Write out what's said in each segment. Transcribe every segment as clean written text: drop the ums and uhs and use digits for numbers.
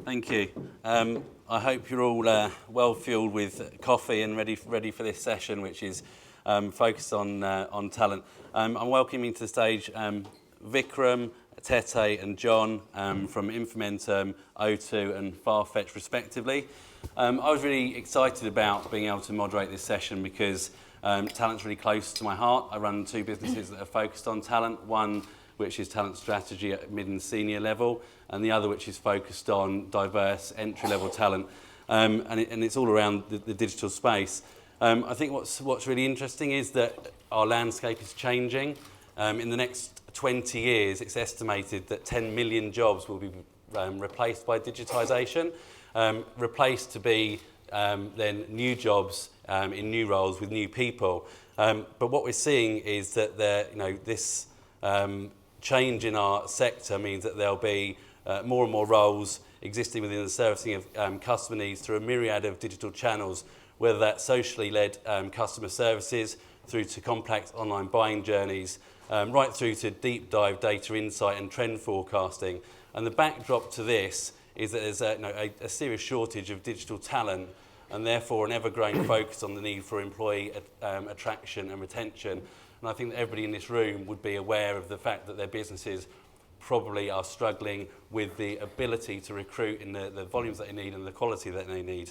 Thank you. I hope you're all well fueled with coffee and ready for this session, which is focused on talent. I'm welcoming to the stage Vikram, Tete and John from Implementum, O2 and Farfetch respectively. I was really excited about being able to moderate this session because talent's really close to my heart. I run two businesses that are focused on talent, one which is talent strategy at mid and senior level, and the other which is focused on diverse entry-level talent. And it's all around the digital space. I think what's really interesting is that our landscape is changing. In the next 20 years, it's estimated that 10 million jobs will be replaced by digitisation, replaced to be then new jobs in new roles with new people. But what we're seeing is that this change in our sector means that there'll be more and more roles existing within the servicing of customer needs through a myriad of digital channels, whether that's socially led customer services through to complex online buying journeys, right through to deep dive data insight and trend forecasting. And the backdrop to this is that there's a serious shortage of digital talent and therefore an ever-growing focus on the need for employee attraction and retention. And I think that everybody in this room would be aware of the fact that their businesses probably are struggling with the ability to recruit in the volumes that they need and the quality that they need.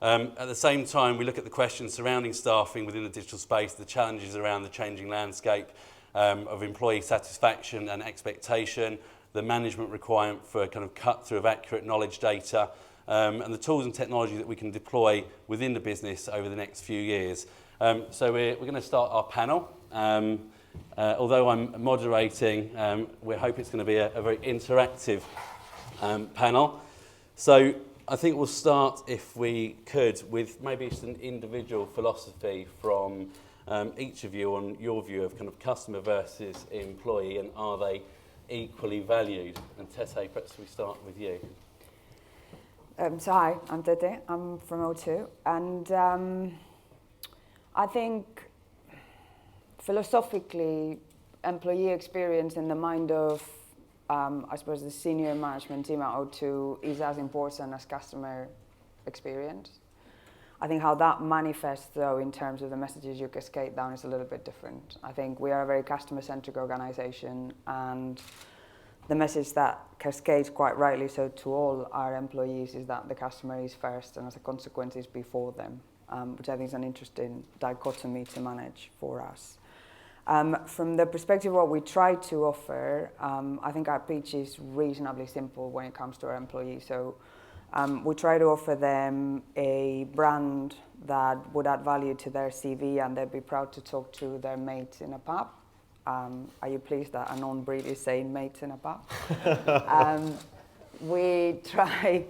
At the same time, we look at the questions surrounding staffing within the digital space, the challenges around the changing landscape of employee satisfaction and expectation, the management requirement for a kind of cut-through of accurate knowledge data, and the tools and technology that we can deploy within the business over the next few years. So we're going to start our panel. Although I'm moderating, we hope it's going to be a very interactive panel. So I think we'll start, if we could, with maybe just an individual philosophy from each of you on your view of kind of customer versus employee, and are they equally valued? And Tete, perhaps we start with you. So hi, I'm Tete. I'm from O2, and I think philosophically, employee experience in the mind of, I suppose, the senior management team at O2 is as important as customer experience. I think how that manifests, though, in terms of the messages you cascade down is a little bit different. I think we are a very customer-centric organisation, and the message that cascades quite rightly so to all our employees is that the customer is first, and as a consequence is before them, which I think is an interesting dichotomy to manage for us. From the perspective of what we try to offer, I think our pitch is reasonably simple when it comes to our employees. So we try to offer them a brand that would add value to their CV and they'd be proud to talk to their mates in a pub. Are you pleased that a non-Brit is saying mates in a pub? We try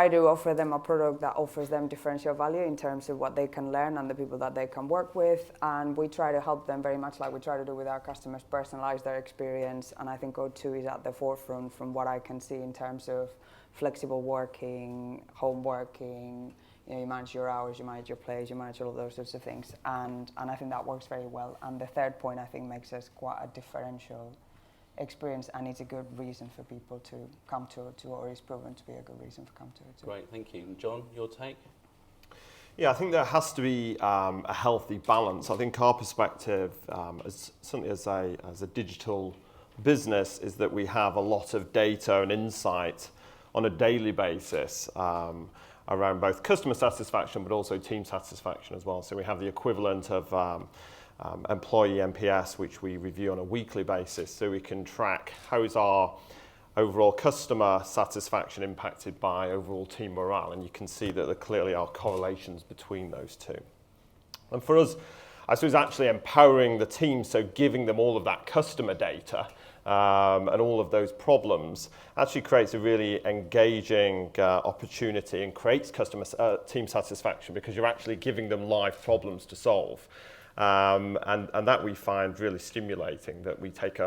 to offer them a product that offers them differential value in terms of what they can learn and the people that they can work with, and we try to help them very much like we try to do with our customers, personalize their experience. And I think O2 is at the forefront from what I can see in terms of flexible working, home working. You manage your hours, you manage your plays, you manage all of those sorts of things, and I think that works very well. And the third point I think makes us quite a differential experience, and it's a good reason for people to come to O2, or is proven to be a good reason to come to O2. Great, thank you. And John, your take? Yeah, I think there has to be a healthy balance. I think our perspective, certainly as a digital business, is that we have a lot of data and insight on a daily basis around both customer satisfaction but also team satisfaction as well. So we have the equivalent of employee NPS, which we review on a weekly basis, so we can track how is our overall customer satisfaction impacted by overall team morale, and you can see that there clearly are correlations between those two. And for us, I suppose actually empowering the team, so giving them all of that customer data and all of those problems actually creates a really engaging opportunity and creates customer team satisfaction, because you're actually giving them live problems to solve. And that we find really stimulating, that we take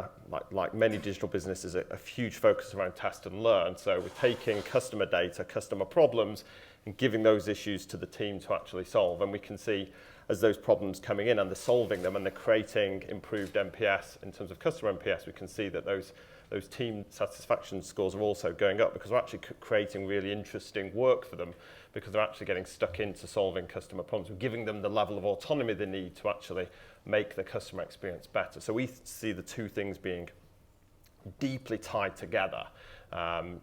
like many digital businesses, a huge focus around test and learn. So we're taking customer data, customer problems, and giving those issues to the team to actually solve. And we can see as those problems coming in and they're solving them and they're creating improved NPS in terms of customer NPS, we can see that those those team satisfaction scores are also going up because we're actually creating really interesting work for them because they're actually getting stuck into solving customer problems. We're giving them the level of autonomy they need to actually make the customer experience better. So we see the two things being deeply tied together.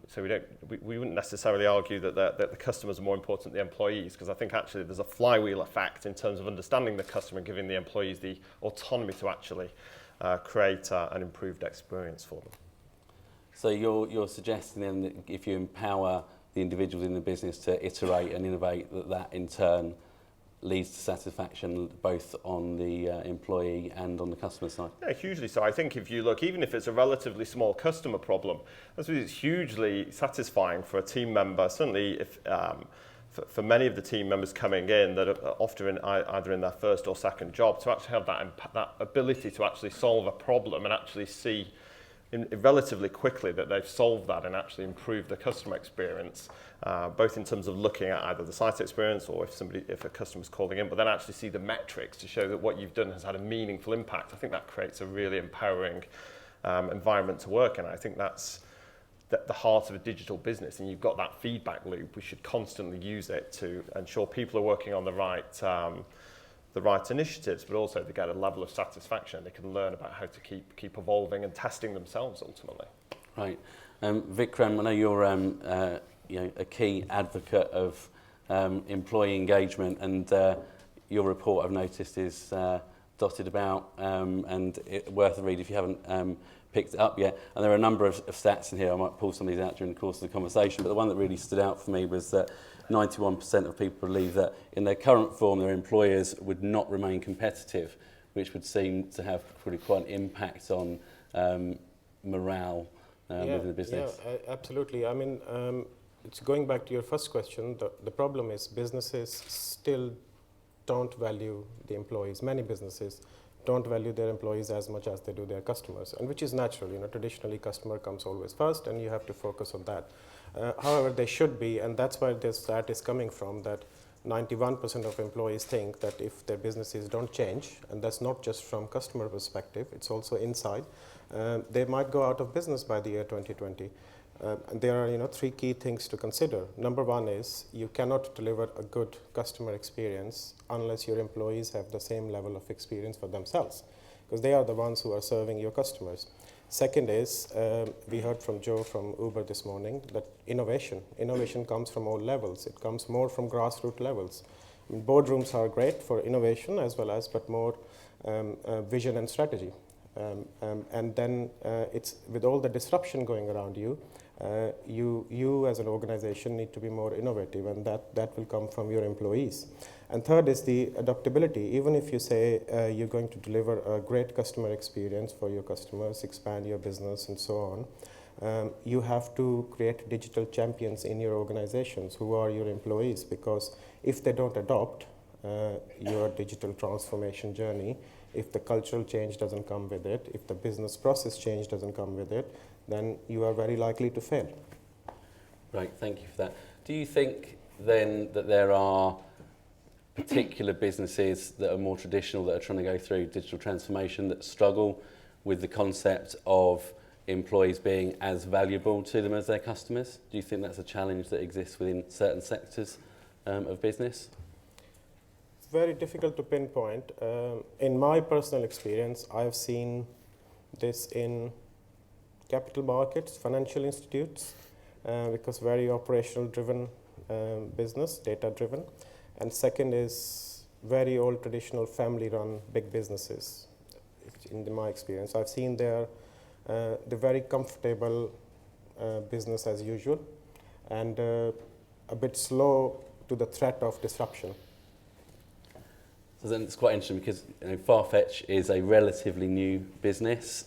So we wouldn't necessarily argue that the customers are more important than the employees, because I think actually there's a flywheel effect in terms of understanding the customer and giving the employees the autonomy to actually create an improved experience for them. So you're suggesting then that if you empower the individuals in the business to iterate and innovate, that in turn leads to satisfaction both on the employee and on the customer side? Yeah, hugely so. I think if you look, even if it's a relatively small customer problem, it's hugely satisfying for a team member, certainly if for many of the team members coming in that are often either in their first or second job, to actually have that ability to actually solve a problem and actually see relatively quickly that they've solved that and actually improved the customer experience, both in terms of looking at either the site experience or if a customer's calling in, but then actually see the metrics to show that what you've done has had a meaningful impact. I think that creates a really empowering environment to work in. I think that's the heart of a digital business, and you've got that feedback loop. We should constantly use it to ensure people are working on the right initiatives, but also to get a level of satisfaction. They can learn about how to keep evolving and testing themselves ultimately. Right. Vikram, I know you're a key advocate of employee engagement, and your report, I've noticed, is dotted about and worth a read if you haven't picked it up yet. And there are a number of stats in here. I might pull some of these out during the course of the conversation, but the one that really stood out for me was that 91% of people believe that in their current form their employers would not remain competitive, which would seem to have probably quite an impact on morale within the business. Yeah, absolutely. I mean, it's going back to your first question. The problem is businesses still don't value the employees. Many businesses don't value their employees as much as they do their customers, and which is natural. Traditionally customer comes always first, and you have to focus on that. However, they should be, and that's where this stat is coming from, that 91% of employees think that if their businesses don't change, and that's not just from customer perspective, it's also inside, they might go out of business by the year 2020. And there are three key things to consider. Number one is you cannot deliver a good customer experience unless your employees have the same level of experience for themselves, because they are the ones who are serving your customers. Second is, we heard from Joe from Uber this morning, that innovation comes from all levels. It comes more from grassroots levels. I mean, boardrooms are great for innovation as well as, but more vision and strategy. And then it's with all the disruption going around you, you as an organization need to be more innovative, and that will come from your employees. And third is the adaptability. Even if you say you're going to deliver a great customer experience for your customers, expand your business and so on, you have to create digital champions in your organizations who are your employees, because if they don't adopt your digital transformation journey, if the cultural change doesn't come with it, if the business process change doesn't come with it, then you are very likely to fail. Right, thank you for that. Do you think then that there are particular businesses that are more traditional that are trying to go through digital transformation that struggle with the concept of employees being as valuable to them as their customers? Do you think that's a challenge that exists within certain sectors of business? It's very difficult to pinpoint. In my personal experience, I've seen this in capital markets, financial institutes, because very operational driven business, data driven. And second is very old traditional family run big businesses. In my experience, I've seen they're very comfortable business as usual, and a bit slow to the threat of disruption. So then it's quite interesting because Farfetch is a relatively new business,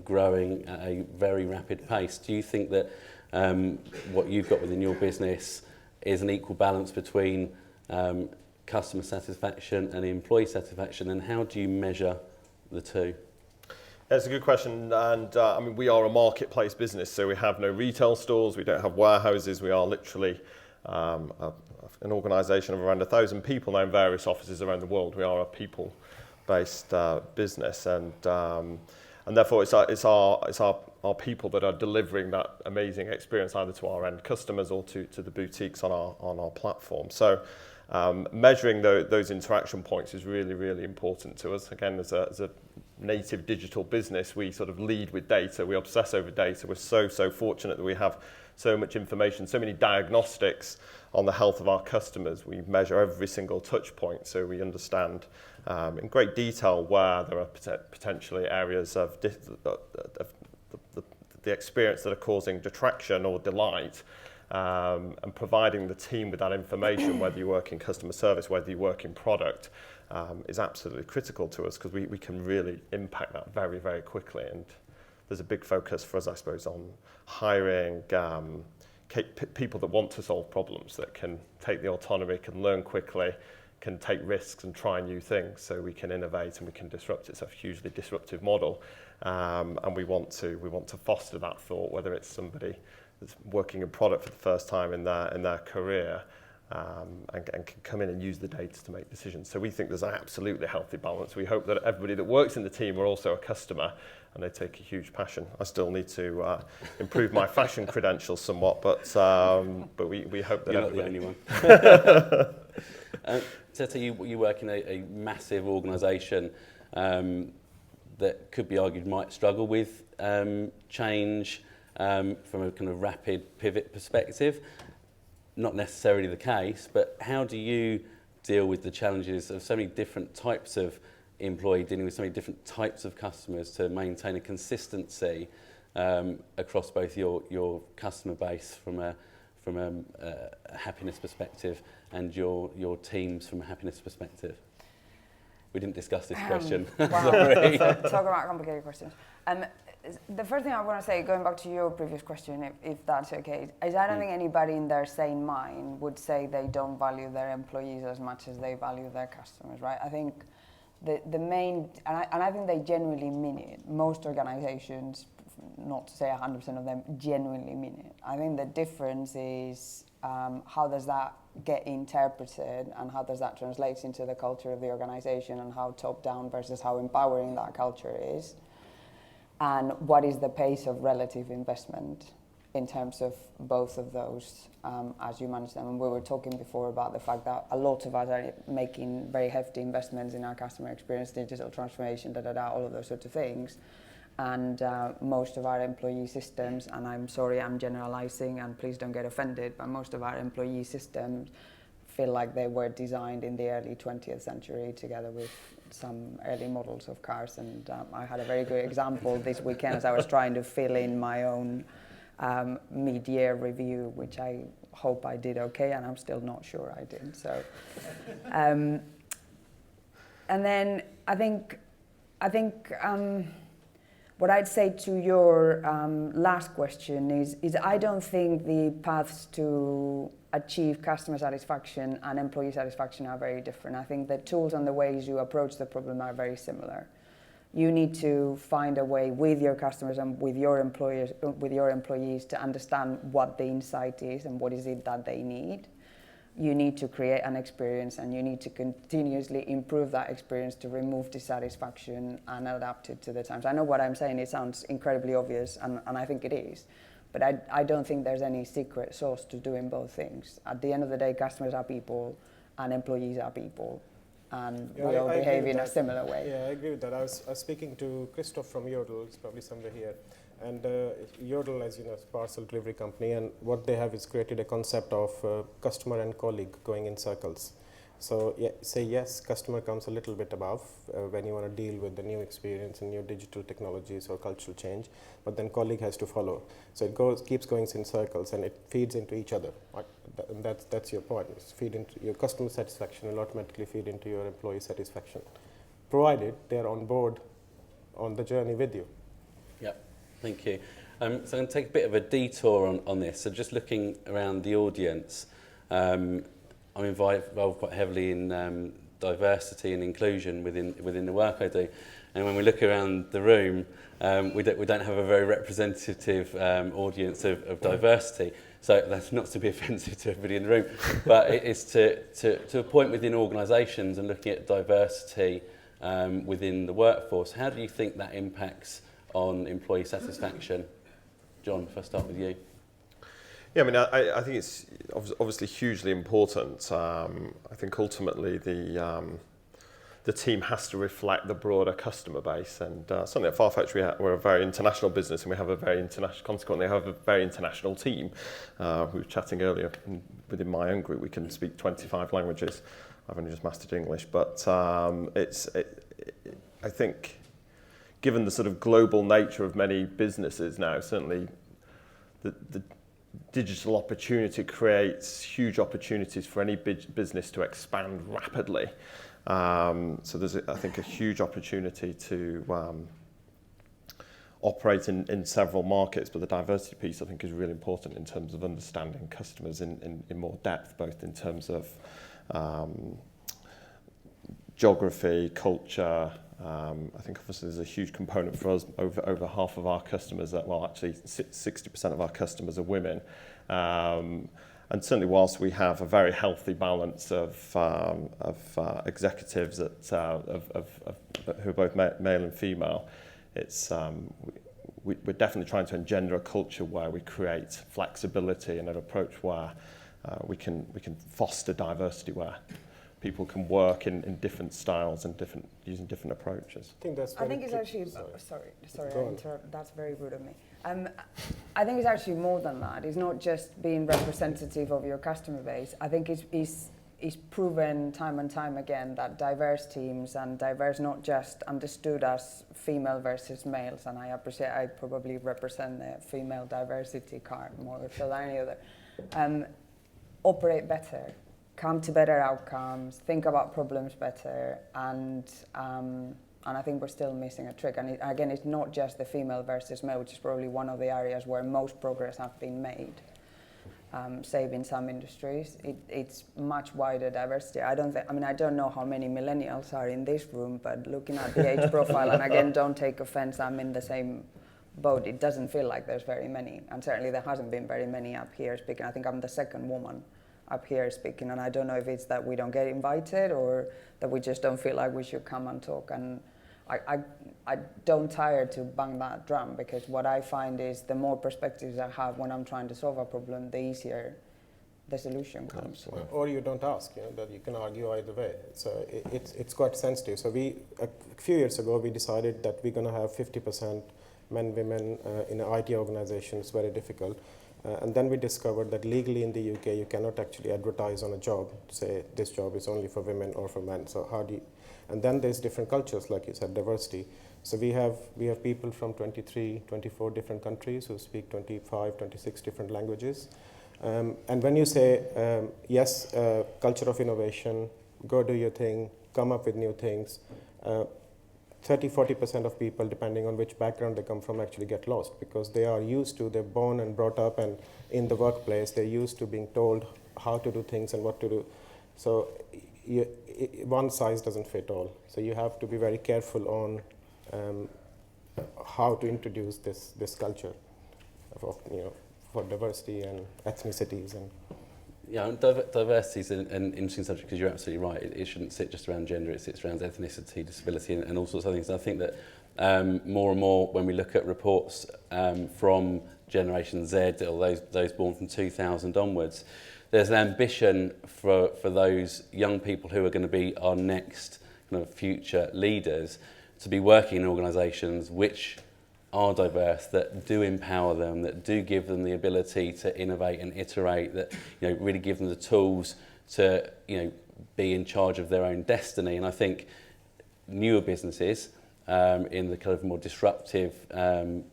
growing at a very rapid pace. Do you think that what you've got within your business is an equal balance between customer satisfaction and employee satisfaction, and how do you measure the two? That's a good question, and I mean, we are a marketplace business, so we have no retail stores, we don't have warehouses, we are literally an organisation of around 1,000 people now in various offices around the world. We are a people-based business, and and therefore it's our people that are delivering that amazing experience either to our end customers or to the boutiques on our platform. So measuring those interaction points is really, really important to us. Again, as a native digital business, we sort of lead with data. We obsess over data. We're so fortunate that we have so much information, so many diagnostics on the health of our customers. We measure every single touch point, so we understand in great detail where there are potentially areas of the experience that are causing detraction or delight, and providing the team with that information, whether you work in customer service, whether you work in product, is absolutely critical to us, because we can really impact that very, very quickly. And there's a big focus for us, I suppose, on hiring people that want to solve problems, that can take the autonomy, can learn quickly, can take risks and try new things, so we can innovate and we can disrupt. It's a hugely disruptive model, and we want to foster that thought, whether it's somebody that's working in product for the first time in their career, and can come in and use the data to make decisions. So we think there's an absolutely healthy balance. We hope that everybody that works in the team are also a customer, and they take a huge passion. I still need to improve my fashion credentials somewhat, but we hope that you're everybody... not the only one. Teta, you work in a massive organisation that could be argued might struggle with change from a kind of rapid pivot perspective. Not necessarily the case, but how do you deal with the challenges of so many different types of employee, dealing with so many different types of customers, to maintain a consistency across both your customer base from a happiness perspective and your teams from a happiness perspective? We didn't discuss this question. Wow. Sorry. Talk about complicated questions. The first thing I want to say, going back to your previous question, if that's okay, is I don't think anybody in their sane mind would say they don't value their employees as much as they value their customers, right? I think the main, and I think they genuinely mean it. Most organizations, not to say 100% of them, genuinely mean it. I think the difference is how does that get interpreted, and how does that translate into the culture of the organization, and how top-down versus how empowering that culture is, and what is the pace of relative investment in terms of both of those as you manage them. And we were talking before about the fact that a lot of us are making very hefty investments in our customer experience, digital transformation, all of those sorts of things. And most of our employee systems, and I'm sorry I'm generalizing and please don't get offended, but most of our employee systems feel like they were designed in the early 20th century together with some early models of cars. And I had a very good example this weekend as I was trying to fill in my own mid-year review, which I hope I did okay, and I'm still not sure I did. So, and then I think what I'd say to your last question is I don't think the paths to achieve customer satisfaction and employee satisfaction are very different. I think the tools and the ways you approach the problem are very similar. You need to find a way with your customers and with your employees to understand what the insight is and what is it that they need. You need to create an experience, and you need to continuously improve that experience to remove dissatisfaction and adapt it to the times. I know what I'm saying, it sounds incredibly obvious, and I think it is, but I don't think there's any secret sauce to doing both things. At the end of the day, customers are people and employees are people, and we all behave in a similar way. Yeah, I agree with that. I was speaking to Christoph from Yodel, it's probably somewhere here. And Yodel, as you know, is a parcel delivery company, and what they have is created a concept of customer and colleague going in circles. So say yes, customer comes a little bit above when you want to deal with the new experience and new digital technologies or cultural change, but then colleague has to follow. So it keeps going in circles, and it feeds into each other. And that's your point. It's feed into your customer satisfaction will automatically feed into your employee satisfaction, provided they're on board on the journey with you. Yep. Thank you. So I'm going to take a bit of a detour on this. So just looking around the audience, I'm involved quite heavily in diversity and inclusion within the work I do. And when we look around the room, we don't have a very representative audience of diversity. So that's not to be offensive to everybody in the room, but it's to a point within organisations and looking at diversity within the workforce. How do you think that impacts on employee satisfaction? John, if I start with you. Yeah, I mean, I think it's obviously hugely important. I think ultimately the team has to reflect the broader customer base, and certainly at Farfetch we're a very international business, and we have a very consequently have a very international team. We were chatting earlier, within my own group we can speak 25 languages. I've only just mastered English, but I think given the sort of global nature of many businesses now, certainly the digital opportunity creates huge opportunities for any business to expand rapidly. So there's, I think, a huge opportunity to operate in several markets, but the diversity piece I think is really important in terms of understanding customers in more depth, both in terms of geography, culture. I think obviously there's a huge component for us, over half of our customers, actually 60% of our customers are women. And certainly whilst we have a very healthy balance of executives who are both male and female, we're definitely trying to engender a culture where we create flexibility and an approach where we can foster diversity, where people can work in different styles and using different approaches. I think it's actually, sorry, I interrupt. That's very rude of me. I think it's actually more than that. It's not just being representative of your customer base. I think it's proven time and time again that diverse teams, and diverse not just understood as female versus males, and I probably represent the female diversity card more so than any other, operate better, come to better outcomes, think about problems better, and I think we're still missing a trick. And again, it's not just the female versus male, which is probably one of the areas where most progress have been made, save in some industries. It's much wider diversity. I don't know how many millennials are in this room, but looking at the age profile, and again, don't take offense, I'm in the same boat. It doesn't feel like there's very many, and certainly there hasn't been very many up here speaking. I think I'm the second woman up here speaking, and I don't know if it's that we don't get invited or that we just don't feel like we should come and talk. And I don't tire to bang that drum, because what I find is the more perspectives I have when I'm trying to solve a problem, the easier the solution comes. Or you don't ask, that you can argue either way. So it's quite sensitive. So a few years ago we decided that we're going to have 50% men, women in an IT organization. It's very difficult. And then we discovered that legally in the UK you cannot actually advertise on a job to say this job is only for women or for men. So how do you, and then there's different cultures, like you said, diversity. So we have people from 23, 24 different countries who speak 25, 26 different languages. And when you say, yes, culture of innovation, go do your thing, come up with new things, 30-40% of people, depending on which background they come from, actually get lost, because they are used to, they're born and brought up, and in the workplace they're used to being told how to do things and what to do. So one size doesn't fit all. So you have to be very careful on how to introduce this culture for diversity and ethnicities. And yeah, diversity is an interesting subject, because you're absolutely right. It shouldn't sit just around gender, it sits around ethnicity, disability, and all sorts of things. And I think that more and more when we look at reports from Generation Z, or those born from 2000 onwards, there's an ambition for those young people who are going to be our next kind of future leaders to be working in organisations which are diverse, that do empower them, that do give them the ability to innovate and iterate, that really give them the tools to be in charge of their own destiny. And I think newer businesses in the kind of more disruptive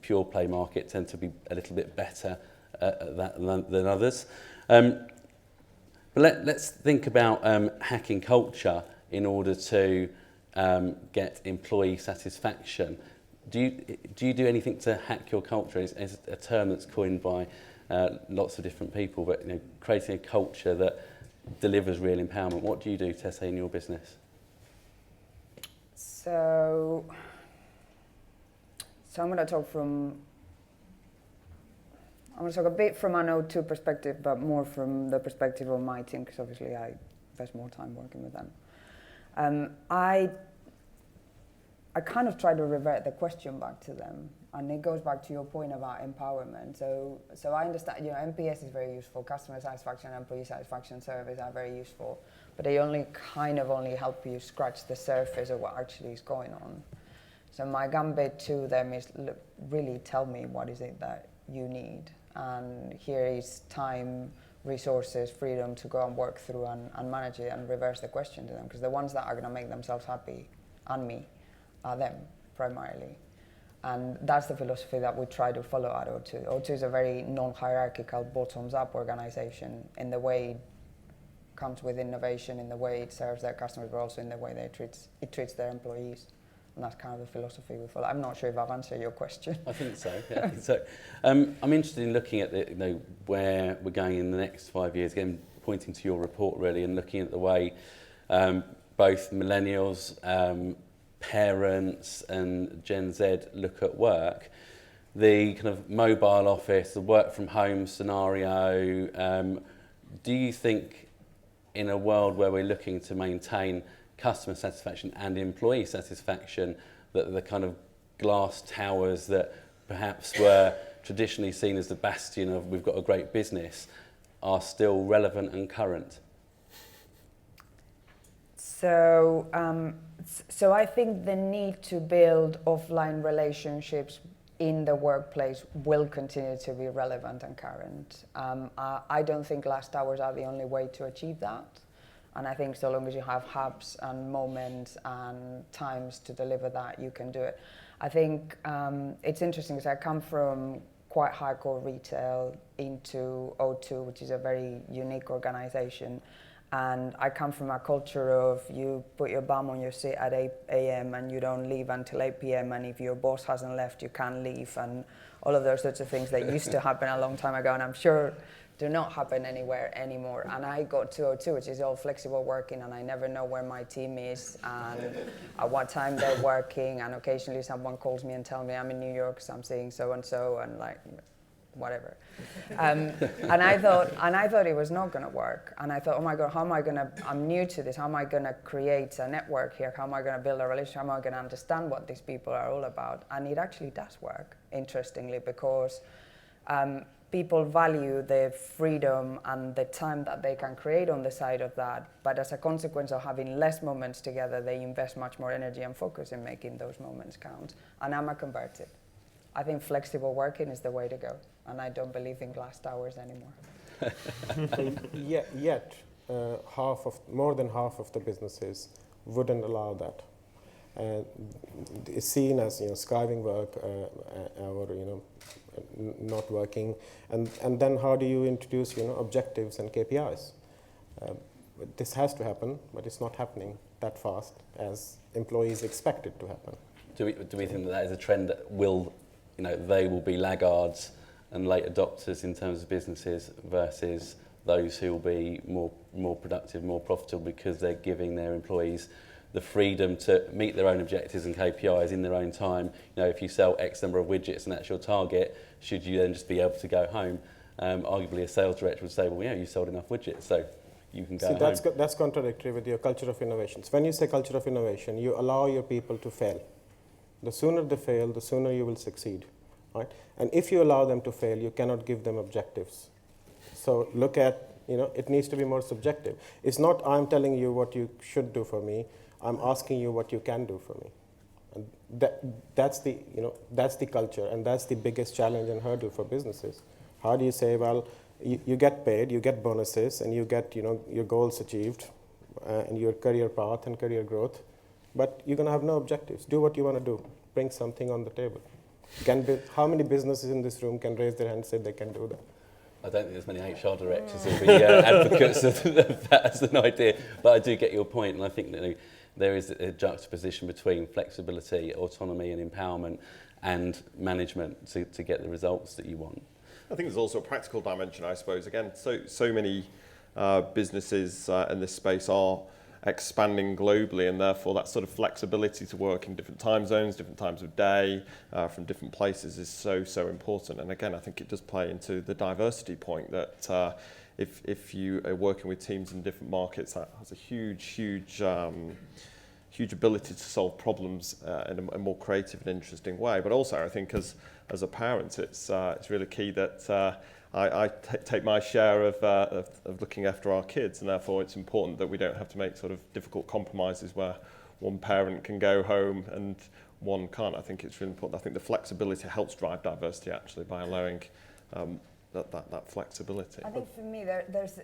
pure play market tend to be a little bit better at that than others. But let's think about hacking culture in order to get employee satisfaction. Do you do anything to hack your culture? It's a term that's coined by lots of different people, but creating a culture that delivers real empowerment. What do you do, Tessa, in your business? So I'm going to talk a bit from an O2 perspective, but more from the perspective of my team, because obviously I invest more time working with them. I I kind of try to revert the question back to them, and it goes back to your point about empowerment. So I understand, NPS is very useful, customer satisfaction, employee satisfaction surveys are very useful, but they only help you scratch the surface of what actually is going on. So my gambit to them is, look, really tell me what is it that you need, and here is time, resources, freedom to go and work through and manage it and reverse the question to them, because the ones that are going to make themselves happy, and me, are them primarily. And that's the philosophy that we try to follow at O2. O2 is a very non-hierarchical, bottoms-up organization in the way it comes with innovation, in the way it serves their customers, but also in the way it treats their employees. And that's kind of the philosophy we follow. I'm not sure if I've answered your question. I think so. Yeah, I think so. I'm interested in looking at where we're going in the next 5 years. Again, pointing to your report really, and looking at the way both millennials, parents, and Gen Z look at work. The kind of mobile office, the work from home scenario. Do you think, in a world where we're looking to maintain customer satisfaction and employee satisfaction, that the kind of glass towers that perhaps were traditionally seen as the bastion of we've got a great business are still relevant and current? So I think the need to build offline relationships in the workplace will continue to be relevant and current. I don't think glass towers are the only way to achieve that. And I think so long as you have hubs and moments and times to deliver that, you can do it. I think it's interesting because I come from quite hardcore retail into O2, which is a very unique organization. And I come from a culture of you put your bum on your seat at 8 a.m. and you don't leave until 8 p.m. And if your boss hasn't left, you can't leave. And all of those sorts of things that used to happen a long time ago. And I'm sure do not happen anywhere anymore. And I got to O2, which is all flexible working, and I never know where my team is and at what time they're working. And occasionally someone calls me and tells me I'm in New York, so I'm seeing so-and-so, and like, whatever. And I thought it was not gonna work. And I thought, oh my God, I'm new to this, how am I gonna create a network here? How am I gonna build a relationship? How am I gonna understand what these people are all about? And it actually does work, interestingly, because people value the freedom and the time that they can create on the side of that, but as a consequence of having less moments together, they invest much more energy and focus in making those moments count. And I'm a converted. I think flexible working is the way to go, and I don't believe in glass towers anymore. Yet, more than half of the businesses wouldn't allow that. It's seen as skiving work or not working, and then how do you introduce objectives and KPIs? This has to happen, but it's not happening that fast as employees expect it to happen. Do we think that is a trend that will, they will be laggards and late adopters in terms of businesses versus those who will be more productive, more profitable because they're giving their employees the freedom to meet their own objectives and KPIs in their own time? If you sell X number of widgets and that's your target, should you then just be able to go home? Arguably, a sales director would say, well, you sold enough widgets, so you can go home. That's contradictory with your culture of innovation. So when you say culture of innovation, you allow your people to fail. The sooner they fail, the sooner you will succeed, right? And if you allow them to fail, you cannot give them objectives. So look at, it needs to be more subjective. It's not I'm telling you what you should do for me. I'm asking you what you can do for me. And that's the culture, and that's the biggest challenge and hurdle for businesses. How do you say, well, you get paid, you get bonuses, and you get your goals achieved, and your career path and career growth, but you're going to have no objectives. Do what you want to do. Bring something on the table. How many businesses in this room can raise their hand and say they can do that? I don't think there's many HR directors who'll be advocates of that as an idea, but I do get your point, and I think that there is a juxtaposition between flexibility, autonomy and empowerment and management to get the results that you want. I think there's also a practical dimension, I suppose. Again, so many businesses in this space are expanding globally, and therefore that sort of flexibility to work in different time zones, different times of day, from different places is so important. And again, I think it does play into the diversity point that if you are working with teams in different markets, that has a huge huge ability to solve problems in a more creative and interesting way. But also, I think as a parent, it's really key that I take my share of looking after our kids, and therefore it's important that we don't have to make sort of difficult compromises where one parent can go home and one can't. I think it's really important. I think the flexibility helps drive diversity actually by allowing that flexibility. I think for me, there's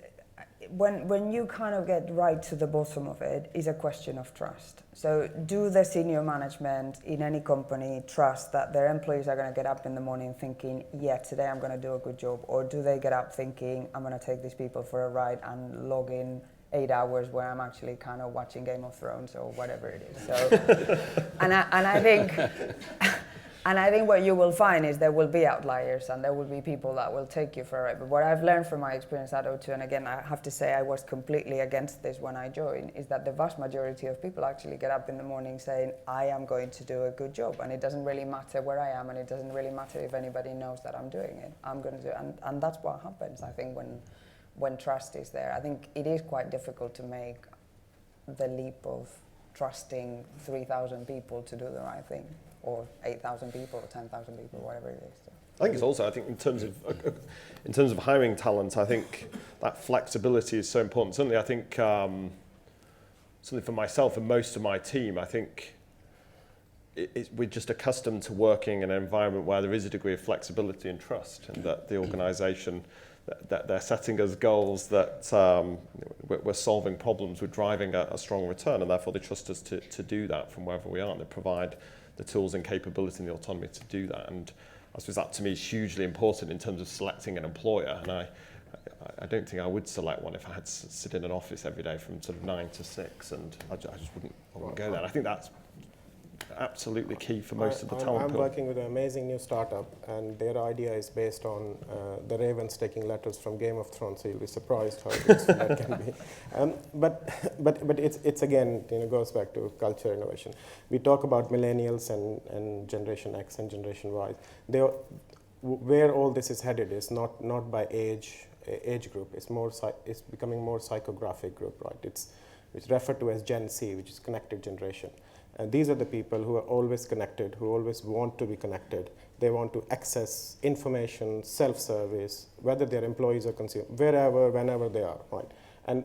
when you kind of get right to the bottom of it, is a question of trust. So do the senior management in any company trust that their employees are going to get up in the morning thinking, yeah, today I'm going to do a good job? Or do they get up thinking, I'm going to take these people for a ride and log in 8 hours where I'm actually kind of watching Game of Thrones or whatever it is? So, and I think what you will find is there will be outliers and there will be people that will take you for a ride. But what I've learned from my experience at O2, and again, I have to say I was completely against this when I joined, is that the vast majority of people actually get up in the morning saying, I am going to do a good job. And it doesn't really matter where I am, and it doesn't really matter if anybody knows that I'm doing it. I'm going to do it. And that's what happens, I think, when trust is there. I think it is quite difficult to make the leap of trusting 3,000 people to do the right thing, or 8,000 people, or 10,000 people, whatever it is. I think it's also, I think in terms of hiring talent, I think that flexibility is so important. Certainly, I think certainly for myself and most of my team, I think we're just accustomed to working in an environment where there is a degree of flexibility and trust, and that the organisation, that they're setting us goals, that we're solving problems, we're driving a strong return, and therefore they trust us to do that from wherever we are, and they provide the tools and capability and the autonomy to do that. And I suppose that to me is hugely important in terms of selecting an employer, and I don't think I would select one if I had to sit in an office every day from sort of 9 to 6, and I just wouldn't go there. And I think that's absolutely key for most of the talent I'm pool. working with an amazing new startup, and their idea is based on the ravens taking letters from Game of Thrones, so you'll be surprised how useful that can be. But it's again, goes back to culture innovation. We talk about millennials and Generation X and Generation Y. Where all this is headed is not by age group. It's becoming more psychographic group, right? It's referred to as Gen C, which is connected generation. And these are the people who are always connected, who always want to be connected. They want to access information, self-service, whether they're employees or consumers, wherever, whenever they are, right? And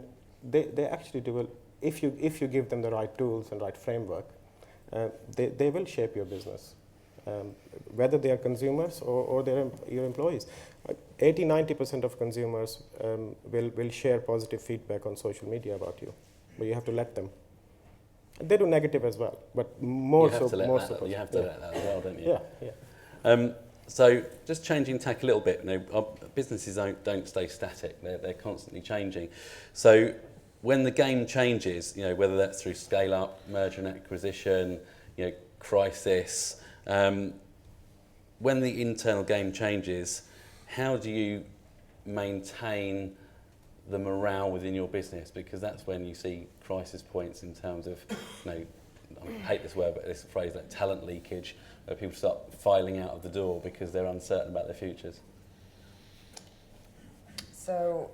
they actually do, if you give them the right tools and right framework, they will shape your business, whether they are consumers or they're your employees. 80-90% of consumers will share positive feedback on social media about you, but you have to let them. They do negative as well, but more so. You have to let that as well, don't you? Yeah. So just changing tack a little bit. Our businesses don't stay static; they're constantly changing. So when the game changes, whether that's through scale up, merger and acquisition, crisis, when the internal game changes, how do you maintain the morale within your business? Because that's when you see crisis points in terms of, I hate this word, but this phrase like talent leakage, where people start filing out of the door because they're uncertain about their futures. So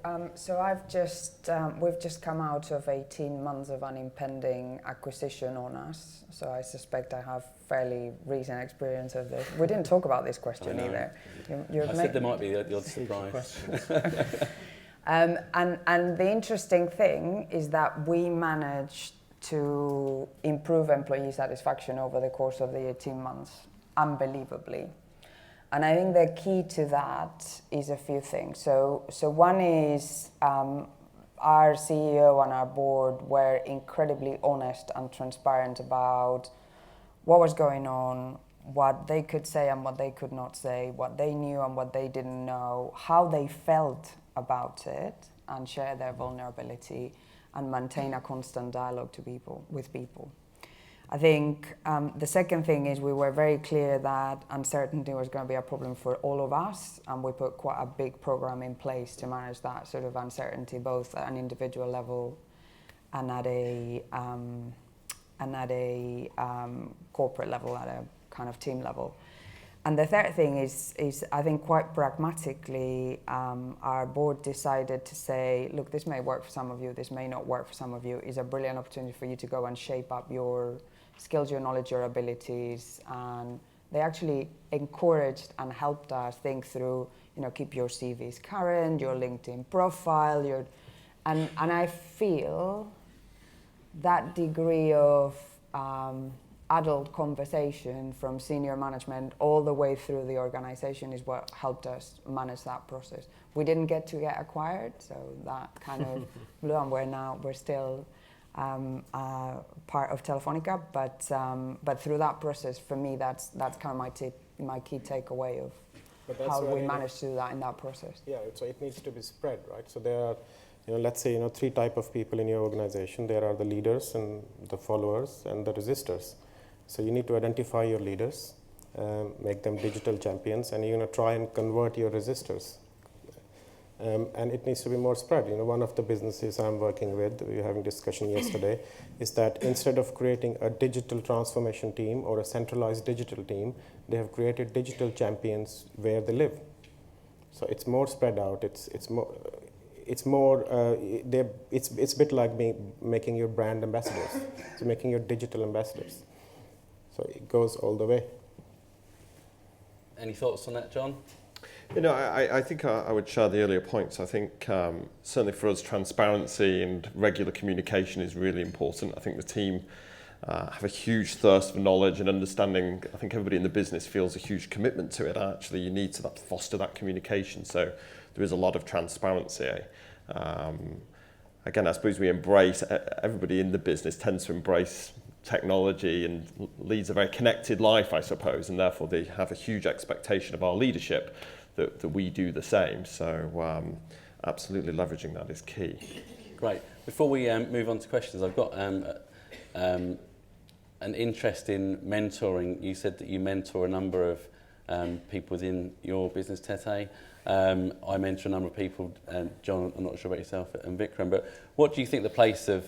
we've just come out of 18 months of an impending acquisition on us. So I suspect I have fairly recent experience of this. We didn't talk about this question either. I said there might be the odd surprise. And the interesting thing is that we managed to improve employee satisfaction over the course of the 18 months, unbelievably. And I think the key to that is a few things. So one is our CEO and our board were incredibly honest and transparent about what was going on, what they could say and what they could not say, what they knew and what they didn't know, how they felt about it, and share their vulnerability and maintain a constant dialogue with people. I think the second thing is we were very clear that uncertainty was going to be a problem for all of us, and we put quite a big program in place to manage that sort of uncertainty, both at an individual level and at a corporate level, at a kind of team level. And the third thing is I think quite pragmatically, our board decided to say, look, this may work for some of you, this may not work for some of you. It's a brilliant opportunity for you to go and shape up your skills, your knowledge, your abilities. And they actually encouraged and helped us think through, keep your CVs current, your LinkedIn profile, and I feel that degree of adult conversation from senior management all the way through the organization is what helped us manage that process. We didn't get acquired, so that kind of blew on. We're still part of Telefonica, but through that process, for me, that's kind of my key takeaway of how we managed to do that in that process. Yeah, so it needs to be spread, right? So there are, let's say, three types of people in your organization. There are the leaders and the followers and the resistors. So you need to identify your leaders, make them digital champions, and you're going to try and convert your resistors. And it needs to be more spread. One of the businesses I'm working with, we were having discussion yesterday, is that instead of creating a digital transformation team or a centralized digital team, they have created digital champions where they live. So it's more spread out. It's a bit like making your brand ambassadors. So making your digital ambassadors. So it goes all the way. Any thoughts on that, John? I think I would share the earlier points. I think certainly for us, transparency and regular communication is really important. I think the team have a huge thirst for knowledge and understanding. I think everybody in the business feels a huge commitment to it. Actually, you need to foster that communication. So there is a lot of transparency. Again, I suppose everybody in the business tends to embrace technology and leads a very connected life, I suppose, and therefore they have a huge expectation of our leadership that we do the same. So absolutely leveraging that is key. Great. Before we move on to questions, I've got an interest in mentoring. You said that you mentor a number of people within your business, Tete. I mentor a number of people, John, I'm not sure about yourself, and Vikram, but what do you think the place of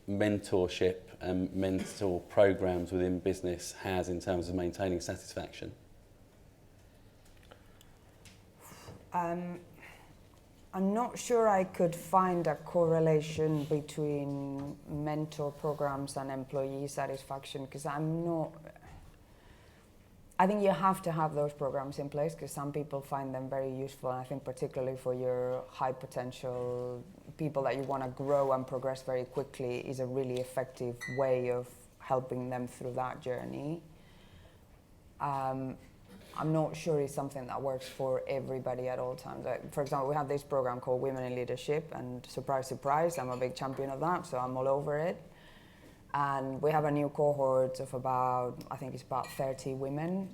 mentorship and mentor programs within business has in terms of maintaining satisfaction? I'm not sure I could find a correlation between mentor programs and employee satisfaction, because I think you have to have those programs in place because some people find them very useful, and I think particularly for your high potential people that you want to grow and progress very quickly is a really effective way of helping them through that journey. I'm not sure it's something that works for everybody at all times. For example, we have this program called Women in Leadership, and surprise, surprise, I'm a big champion of that, so I'm all over it. And we have a new cohort of about 30 women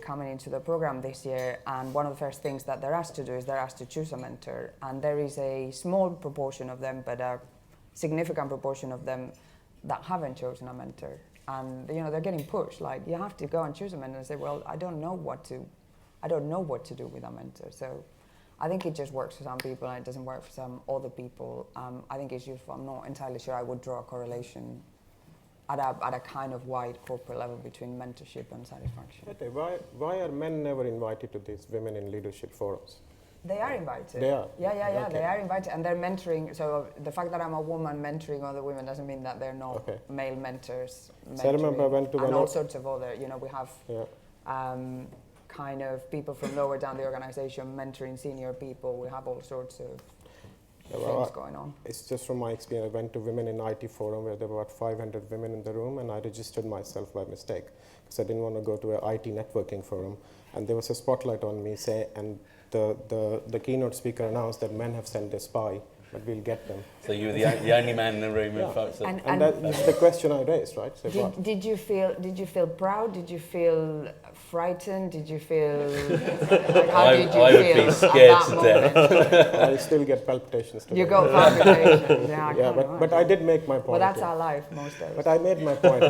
coming into the program this year. And one of the first things that they're asked to do is they're asked to choose a mentor. And there is a small proportion of them, but a significant proportion of them that haven't chosen a mentor. And they're getting pushed. Like, you have to go and choose a mentor and say, well, I don't know what to do with a mentor. So I think it just works for some people and it doesn't work for some other people. I think it's useful. I'm not entirely sure I would draw a correlation at a kind of wide corporate level between mentorship and satisfaction. Okay, why are men never invited to these Women in Leadership forums? They are invited. They are? Yeah, Okay. they are invited, and they're mentoring. So the fact that I'm a woman mentoring other women doesn't mean that they're not male mentors. So I remember I went to and all sorts of other, we have Yeah. kind of people from lower down the organization mentoring senior people. We have all sorts of things going on. It's just from my experience. I went to Women in IT forum where there were about 500 women in the room, and I registered myself by mistake because I didn't want to go to an IT networking forum. And there was a spotlight on me, and the keynote speaker announced that men have sent their spy, but we'll get them. So you were the only man in the room with folks. And that's the question I raised, right? So did you feel proud? Did you feel frightened? Did you feel how did you feel? I would be scared to death. I still get palpitations today. You got palpitations. Yeah, but I did make my point. Well, that's our life most days. But I made my point.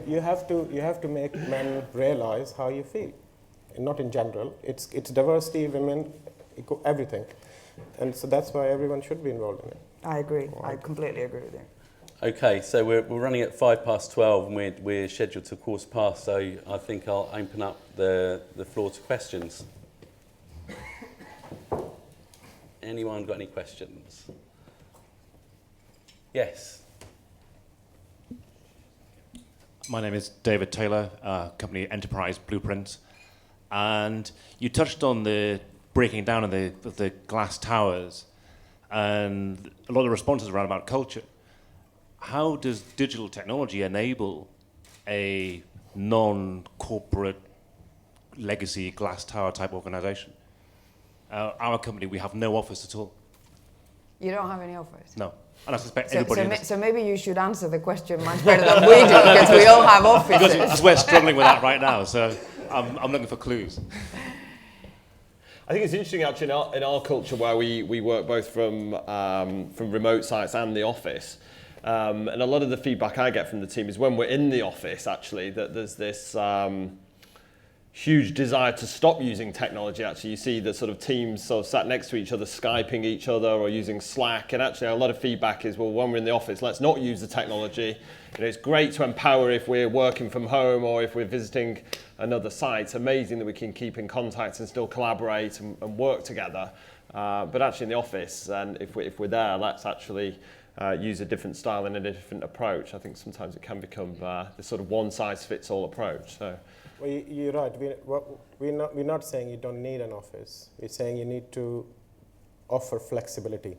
You have to make men realize how you feel, not in general. It's diversity, women, everything, and so that's why everyone should be involved in it. I agree. I completely agree with you. Okay, so we're running at 12:05 and we're scheduled to 12:15, so I think I'll open up the floor to questions. Anyone got any questions? Yes. My name is David Taylor, company Enterprise Blueprint, and you touched on the breaking down of the glass towers, and a lot of responses around about culture. How does digital technology enable a non-corporate legacy glass tower type organization? Our company, we have no office at all. You don't have any offers? No. And I suspect everybody... So maybe you should answer the question much better than we do, because we all have offices. Because we're struggling with that right now, so I'm looking for clues. I think it's interesting actually in our culture where we work both from remote sites and the office. And a lot of the feedback I get from the team is when we're in the office actually that there's this huge desire to stop using technology. Actually, you see the sort of teams sort of sat next to each other, Skyping each other or using Slack. And actually a lot of feedback is, well, when we're in the office, let's not use the technology. You know, it's great to empower if we're working from home or if we're visiting another site. It's amazing that we can keep in contact and still collaborate and work together. But actually in the office, and if we're there, let's actually use a different style and a different approach. I think sometimes it can become this sort of one-size-fits-all approach. So. Well, you're right. We're not saying you don't need an office. We're saying you need to offer flexibility.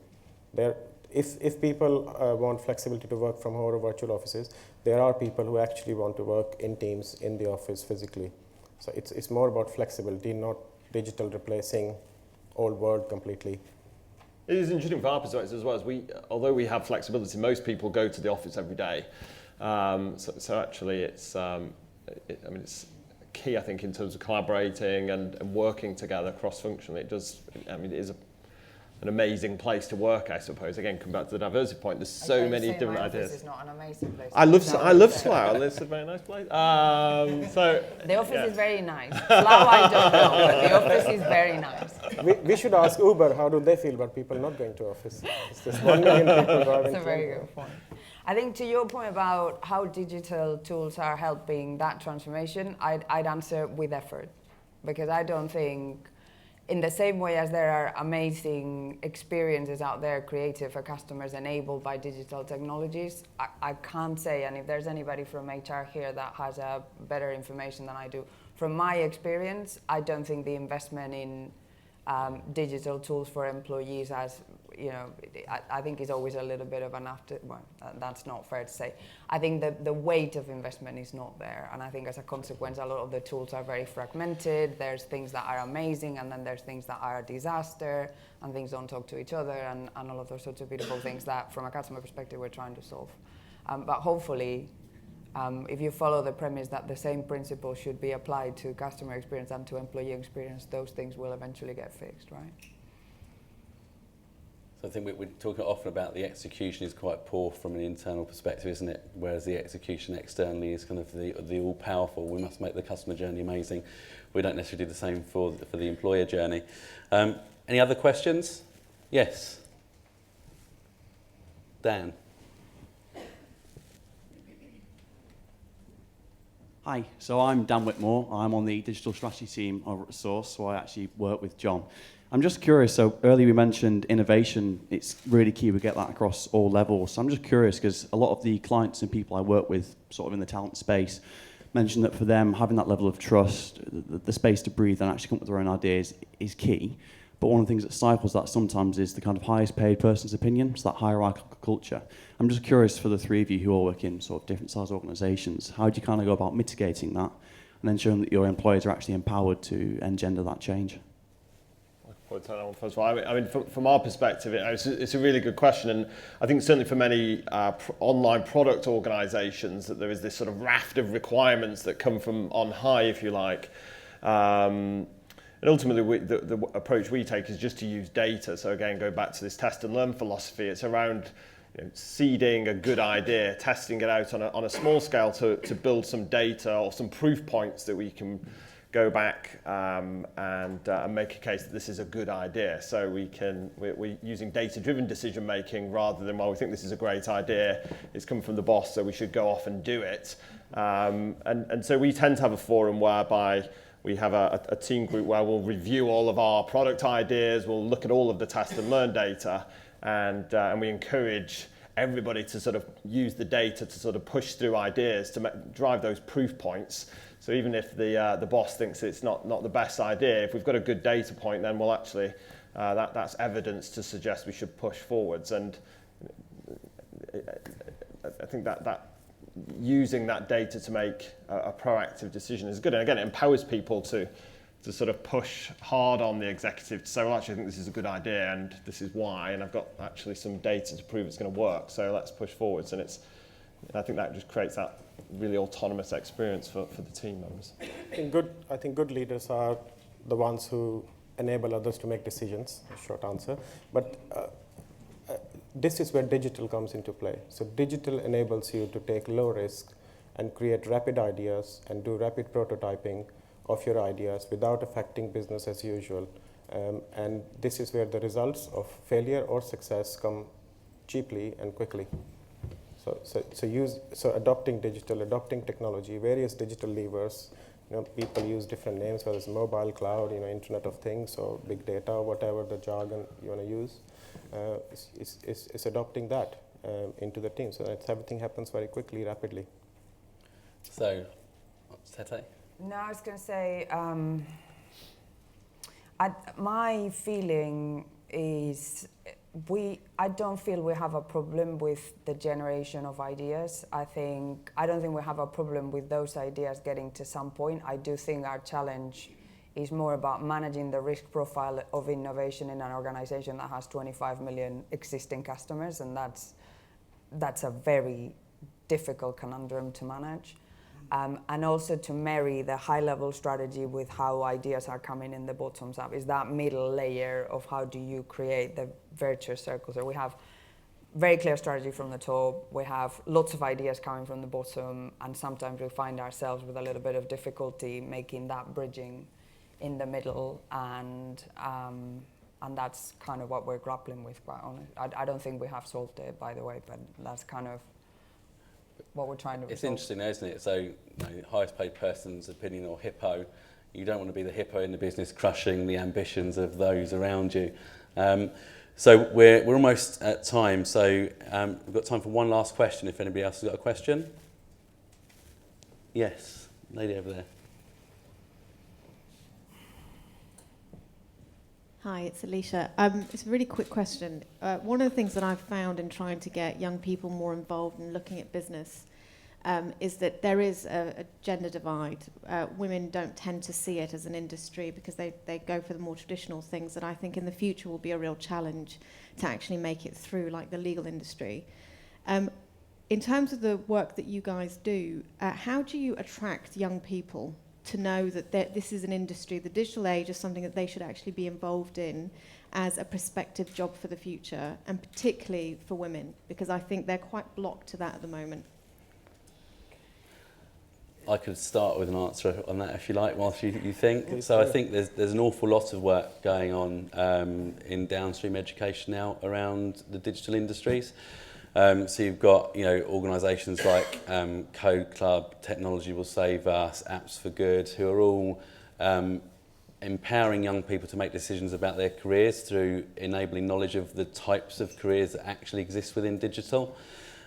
If people want flexibility to work from home or virtual offices, there are people who actually want to work in teams in the office physically. So it's more about flexibility, not digital replacing old world completely. It is interesting from our perspective as well, as although we have flexibility, most people go to the office every day. So actually it's key, I think, in terms of collaborating and working together cross-functionally. It is an amazing place to work, I suppose. Again, come back to the diversity point. There's so many different ideas. It's not an amazing place. I love Slough. It's a very nice place. The office is very nice. Slough, I don't know, but the office is very nice. We should ask Uber, how do they feel about people not going to office? It's just 1 million people driving. That's a very good point. I think to your point about how digital tools are helping that transformation, I'd answer with effort, because I don't think, in the same way as there are amazing experiences out there created for customers enabled by digital technologies, I can't say, and if there's anybody from HR here that has a better information than I do, from my experience, I don't think the investment in digital tools for employees as, you know, I think is always a little bit of an that's not fair to say. I think the weight of investment is not there, and I think as a consequence a lot of the tools are very fragmented. There's things that are amazing, and then there's things that are a disaster, and things don't talk to each other, and all of those sorts of beautiful things that from a customer perspective we're trying to solve. But hopefully, if you follow the premise that the same principle should be applied to customer experience and to employee experience, those things will eventually get fixed, right? So I think we're talking often about the execution is quite poor from an internal perspective, isn't it? Whereas the execution externally is kind of the all-powerful. We must make the customer journey amazing. We don't necessarily do the same for the employer journey. Any other questions? Yes. Dan. Hi, so I'm Dan Whitmore. I'm on the digital strategy team over at Source, so I actually work with John. I'm just curious, so earlier we mentioned innovation. It's really key we get that across all levels. So I'm just curious because a lot of the clients and people I work with sort of in the talent space mentioned that for them having that level of trust, the space to breathe and actually come up with their own ideas is key. But one of the things that stifles that sometimes is the kind of highest paid person's opinion, so that hierarchical culture. I'm just curious for the three of you who all work in sort of different size organisations, how do you kind of go about mitigating that and ensuring that your employees are actually empowered to engender that change? I'll take that one first of all. I mean, from our perspective, it's a really good question, and I think certainly for many online product organisations that there is this sort of raft of requirements that come from on high, if you like. And ultimately, the approach we take is just to use data. So again, go back to this test and learn philosophy. It's around seeding a good idea, testing it out on a small scale to build some data or some proof points that we can go back and make a case that this is a good idea. So we're using data-driven decision making rather than, well, we think this is a great idea, it's come from the boss, so we should go off and do it. And so we tend to have a forum whereby we have a team group where we'll review all of our product ideas, we'll look at all of the test and learn data, and we encourage everybody to sort of use the data to sort of push through ideas to drive those proof points. So even if the boss thinks it's not the best idea, if we've got a good data point, then we'll actually, that's evidence to suggest we should push forwards. And I think that using that data to make a proactive decision is good. And again, it empowers people to sort of push hard on the executive to say, well, actually, I think this is a good idea and this is why, and I've got actually some data to prove it's going to work, so let's push forwards. And I think that just creates that really autonomous experience for the team members. I think good leaders are the ones who enable others to make decisions, short answer. But this is where digital comes into play. So digital enables you to take low risk and create rapid ideas and do rapid prototyping of your ideas without affecting business as usual. And this is where the results of failure or success come cheaply and quickly. So adopting digital, adopting technology, various digital levers. People use different names, whether it's mobile, cloud, Internet of Things, or big data, whatever the jargon you want to use. Is adopting that into the team so that everything happens very quickly, rapidly. So, Tete? No, I was going to say, my feeling is I don't feel we have a problem with the generation of ideas. I don't think we have a problem with those ideas getting to some point. I do think our challenge is more about managing the risk profile of innovation in an organization that has 25 million existing customers, and that's a very difficult conundrum to manage. And also to marry the high-level strategy with how ideas are coming in the bottoms up is that middle layer of how do you create the virtuous circle. So we have very clear strategy from the top, we have lots of ideas coming from the bottom, and sometimes we find ourselves with a little bit of difficulty making that bridging in the middle, and that's kind of what we're grappling with, quite honestly. I don't think we have solved it, by the way, but that's kind of what we're trying to resolve. It's interesting, isn't it? So, highest paid person's opinion, or hippo. You don't want to be the hippo in the business crushing the ambitions of those around you. So we're almost at time. So we've got time for one last question. If anybody else has got a question, yes, lady over there. Hi, it's Alicia. It's a really quick question. One of the things that I've found in trying to get young people more involved in looking at business is that there is a gender divide. Women don't tend to see it as an industry because they go for the more traditional things that I think in the future will be a real challenge to actually make it through, like the legal industry. In terms of the work that you guys do, how do you attract young people to know that this is an industry, the digital age is something that they should actually be involved in as a prospective job for the future, and particularly for women, because I think they're quite blocked to that at the moment? I could start with an answer on that if you like, whilst you think. Please so do. I think there's an awful lot of work going on in downstream education now around the digital industries. So you've got organisations like Code Club, Technology Will Save Us, Apps for Good, who are all empowering young people to make decisions about their careers through enabling knowledge of the types of careers that actually exist within digital.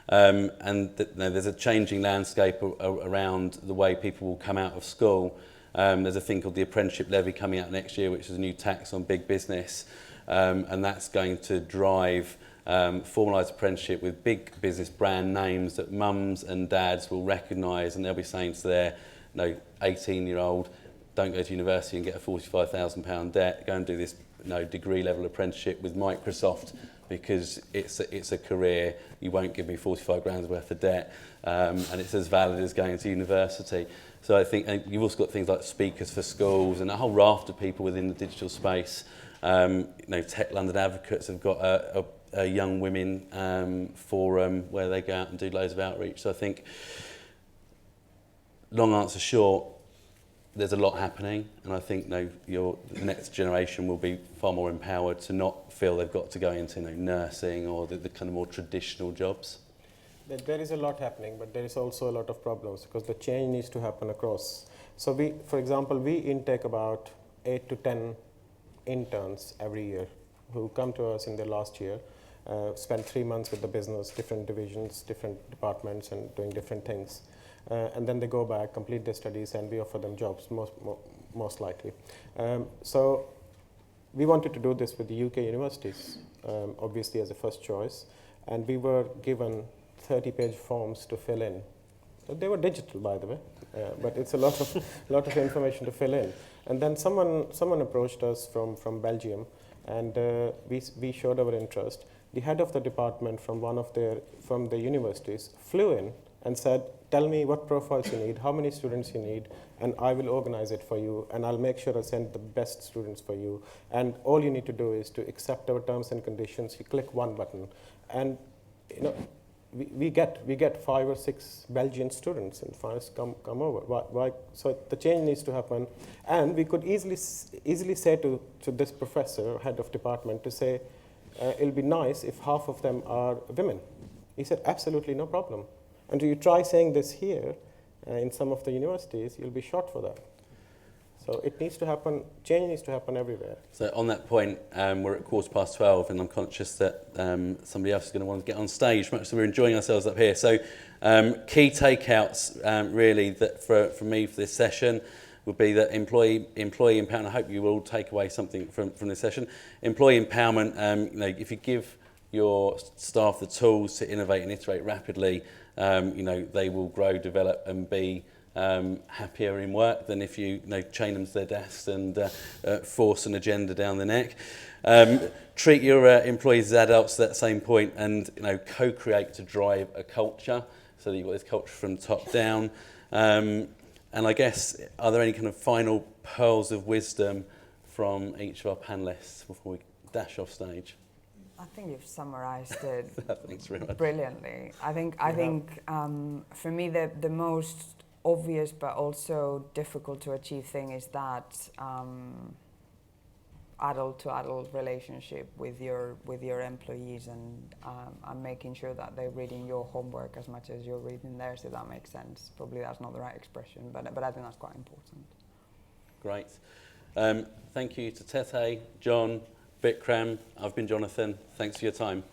There's a changing landscape around the way people will come out of school. There's a thing called the Apprenticeship Levy coming out next year, which is a new tax on big business, and that's going to drive formalised apprenticeship with big business brand names that mums and dads will recognise, and they'll be saying to their 18-year-old, don't go to university and get a £45,000 debt, go and do this degree level apprenticeship with Microsoft, because it's a career, you won't give me 45 grand worth of debt, and it's as valid as going to university. So I think, and you've also got things like speakers for schools and a whole raft of people within the digital space. Tech London Advocates have got a young women forum where they go out and do loads of outreach. So I think, long answer short, there's a lot happening, and I think the next generation will be far more empowered to not feel they've got to go into nursing or the kind of more traditional jobs. There is a lot happening, but there is also a lot of problems because the change needs to happen across. So for example, we intake about 8 to 10 interns every year who come to us in their last year, spend 3 months with the business, different divisions, different departments, and doing different things. And then they go back, complete their studies, and we offer them jobs, most likely. So we wanted to do this with the UK universities, obviously as a first choice, and we were given 30-page forms to fill in. So they were digital, by the way, but it's a lot of information to fill in. And then someone approached us from Belgium, and we showed our interest. The head of the department from from the universities flew in and said, tell me what profiles you need, how many students you need, and I will organize it for you, and I'll make sure I send the best students for you. And all you need to do is to accept our terms and conditions. You click one button, and we get 5 or 6 Belgian students and finalists come over. Why? So the change needs to happen, and we could easily say to this professor, head of department, to say, it'll be nice if half of them are women. He said, absolutely no problem. And you try saying this here in some of the universities, you'll be shot for that. So it needs to happen, change needs to happen everywhere. So on that point, we're at 12:15, and I'm conscious that somebody else is going to want to get on stage, much as we're enjoying ourselves up here. So key takeouts really that for me for this session would be that employee empowerment. I hope you will take away something from this session. Employee empowerment, if you give your staff the tools to innovate and iterate rapidly, they will grow, develop, and be happier in work than if you chain them to their desks and force an agenda down the neck. Treat your employees as adults at that same point, and co-create to drive a culture so that you've got this culture from top down. And I guess, are there any kind of final pearls of wisdom from each of our panellists before we dash off stage? I think you've summarised it Thanks very much. brilliantly. I think for me the most obvious but also difficult to achieve thing is that adult-to-adult relationship with your employees, and making sure that they're reading your homework as much as you're reading theirs, if that makes sense. Probably that's not the right expression, but I think that's quite important. Great. Thank you to Tete, John, Vikram. I've been Jonathan. Thanks for your time.